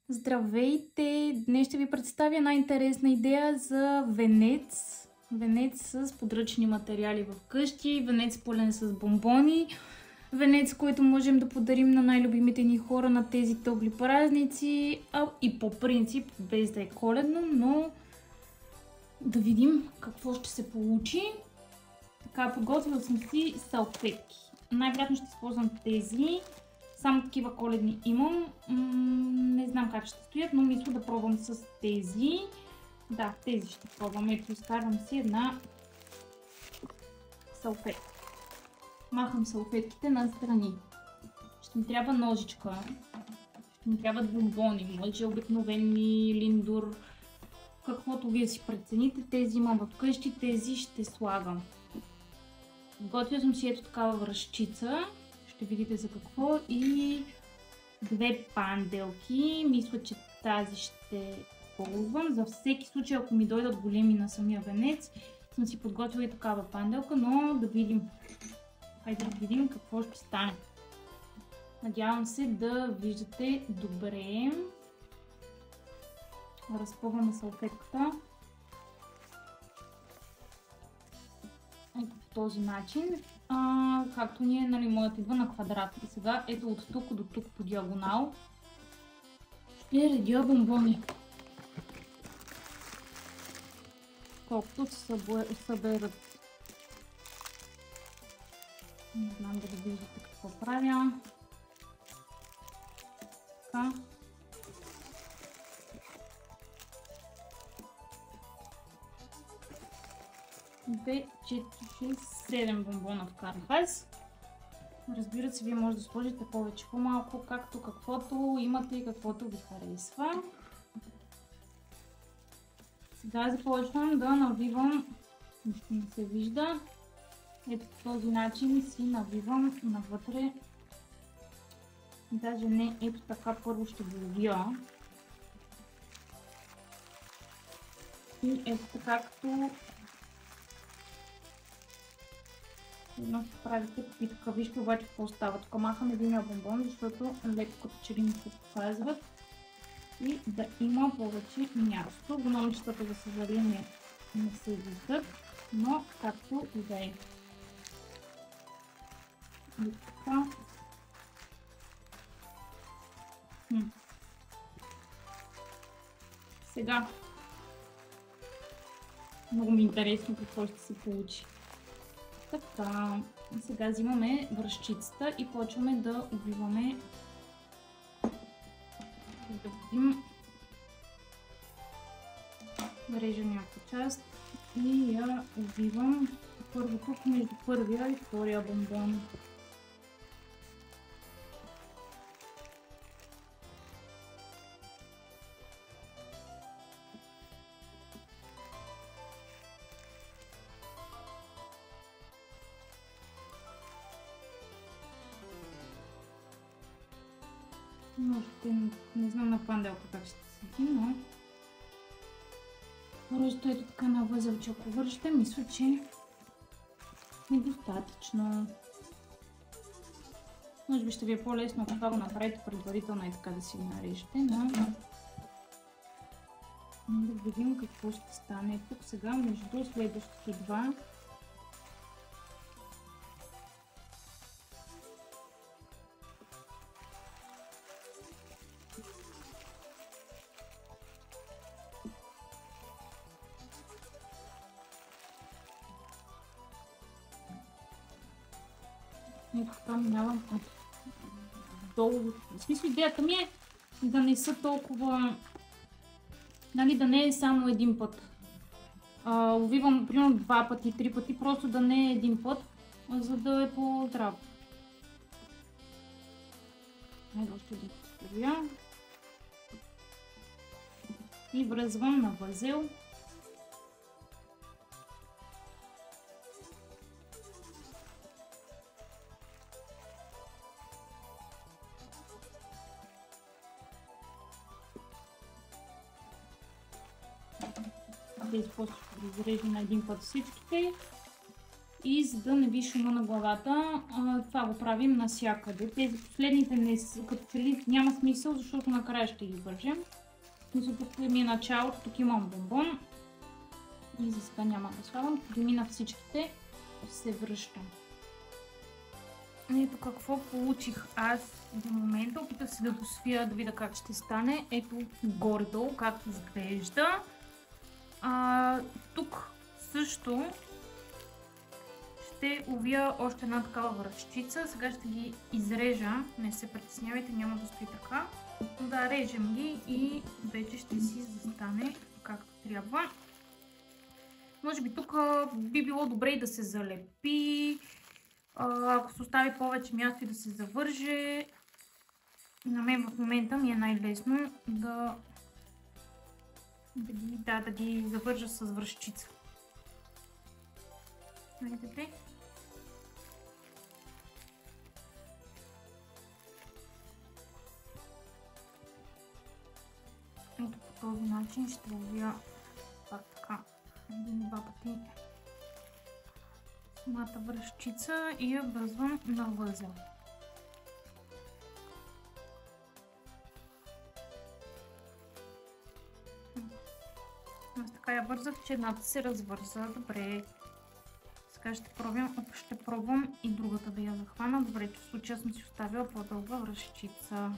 Здравейте! Днес ще ви представя една интересна идея за венец. Венец с подръчни материали в къщи, венец пълен с бомбони, венец, който можем да подарим на най-любимите ни хора на тези топли празници, и по принцип, без да е коледно, но да видим какво ще се получи. Така, подготвила съм си салфетки. Най-вероятно ще използвам тези. Само такива коледни имам. Не знам как ще стоят, но мисля да пробвам с тези. Да, тези ще пробвам. Ето, изкарвам си една салфетка. Махам салфетките настрани. Ще ми трябва ножичка. Ще ми трябват бомбони. Може обикновени, линдур. Каквото вие си прецените. Тези имам в къщи, тези ще слагам. Готвя съм си ето такава връзчица. Ще видите за какво. И две панделки. Мисля, че тази ще ползвам. За всеки случай, ако ми дойдат големи на самия венец, съм си подготвила и такава панделка, но да видим. Хайде да видим какво ще стане. Надявам се да виждате добре. Разпъваме салфетката. Ето по този начин. Както ние, нали, моят идва на квадрат. И сега ето от тук до тук по диагонал ще редя бомбони. Колкото се съберат. Не знам дали виждате какво правя. Така. 2, 4, 6, 7 бомбона вкарах аз. Разбира се, вие може да сложите повече, по-малко, както каквото имате и каквото ви харесва. Сега започвам да навивам, нищо не се вижда. Ето по този начин си навивам навътре. Даже не, ето така първо ще го увия. И ето така, като едно ще правите и така. Вижте обаче какво става. Тук махам единия бомбон, защото леко като че ли ми се показват и да има повече място. Гномчетата, за съжаление, не се виждат, но както и да е. И така. Сега много ми е интересно какво ще се получи. Така, сега взимаме връзчицата и почваме да обвиваме. Да видим. Режа някаква част и я обвивам първо тук между първия и втория бомбон. Не знам на панделка как ще седи, но просто ето така на възелче, ако вършите, мисля, че е достатъчно. Може би ще ви е по-лесно, ако го направите предварително и така да си ги нарежете, но да видим какво ще стане тук сега между следващите два. Ето така минавам долу. В смисъл, идеята ми е да не са толкова, нали, да не е само един път. Увивам примерно 2 пъти, 3 пъти, просто да не е един път, за да е по-здраво. Айде още един път и връзвам на възел. Тези после ще ги изрежем на един път всичките и за да не ви шума на главата. Това го правим навсякъде. Тези последните като че ли няма смисъл, защото накрая ще ги вържем. Мисля, тук ми е началото, тук имам бомбон. И за сега няма да слагам. Като мина всичките, се връщам. Ето какво получих аз до момента. Опитах се да го свия, да видя как ще стане. Ето горе-долу както изглежда. Тук също ще увия още една такава връзчица. Сега ще ги изрежа. Не се притеснявайте, няма да стои така. Но да, режем ги и вече ще си застане както трябва. Може би тук би било добре и да се залепи. Ако се остави повече място и да се завърже. На мен в момента ми е най-лесно да ги завържа с връзчица. Видите? Ето по този начин ще увия така един-два пъти самата връзчица и я връзвам на възел. Аз така я вързах, че едната се развърза добре. Сега ще пробвам и другата да я захвана. Добре, че в случая съм си оставила по-дълга връзчица.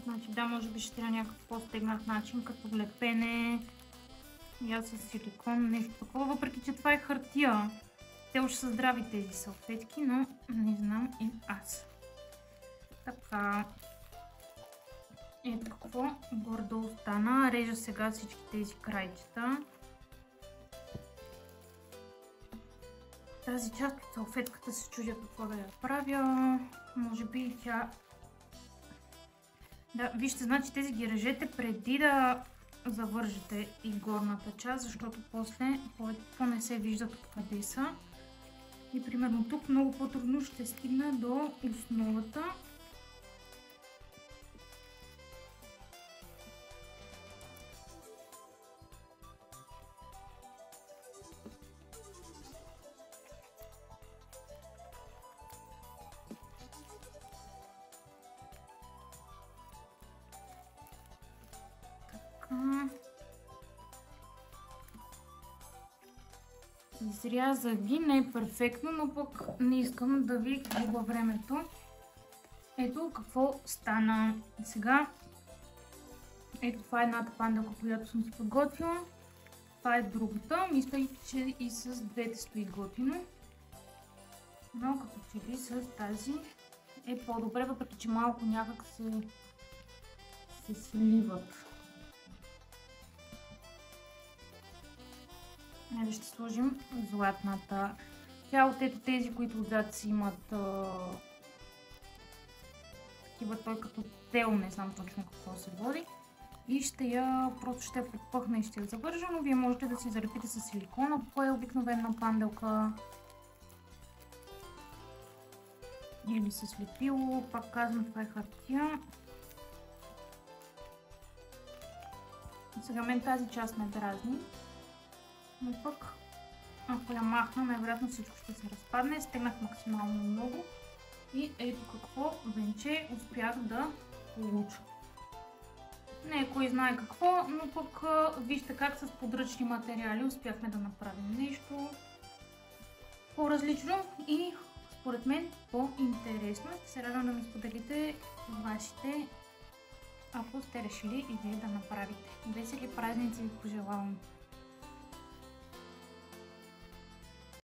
Значи да, може би ще трябва някакъв по-стегнат начин, като лепене. Я с силикон, нещо такова, въпреки че това е хартия. Те уж са здрави тези салфетки, но не знам и аз. Така. Ето какво гордо остана. Режа сега всички тези крайчета. Тази част от салфетката се чудя какво да я правя. Може би тя... Да, вижте, значи тези ги режете преди да завържете и горната част, защото после не се виждат откъде са. И примерно тук много по-трудно ще стигна до основата. Изрязах ги, не е перфектно, но пък не искам да ви губя времето. Ето какво стана сега. Ето това е едната панделка, която съм си подготвила. Това е другата. Мисля, че и с двете стои готино. Но като че ли с тази е по-добре, въпреки че малко някак се сливат. Айде ще сложим златната. Тя от ето тези, които отзад си имат такива, той като тел, не знам точно какво се води. И просто ще я подпъхна и ще я завържа, но вие можете да си залепите с силикона, по обикновена панделка. Или с лепило, пак казвам, това е хартия. Сега мен тази част ме дразни. Но пък, ако я махна, най-вероятно всичко ще се разпадне. Стегнах максимално много. И ето какво венче успях да получа. Не кой знае какво, но пък вижте как с подръчни материали успяхме да направим нещо по-различно и според мен по-интересно. Ще се радвам да ми споделите вашите, ако сте решили и вие да направите. Весели празници ви пожелавам!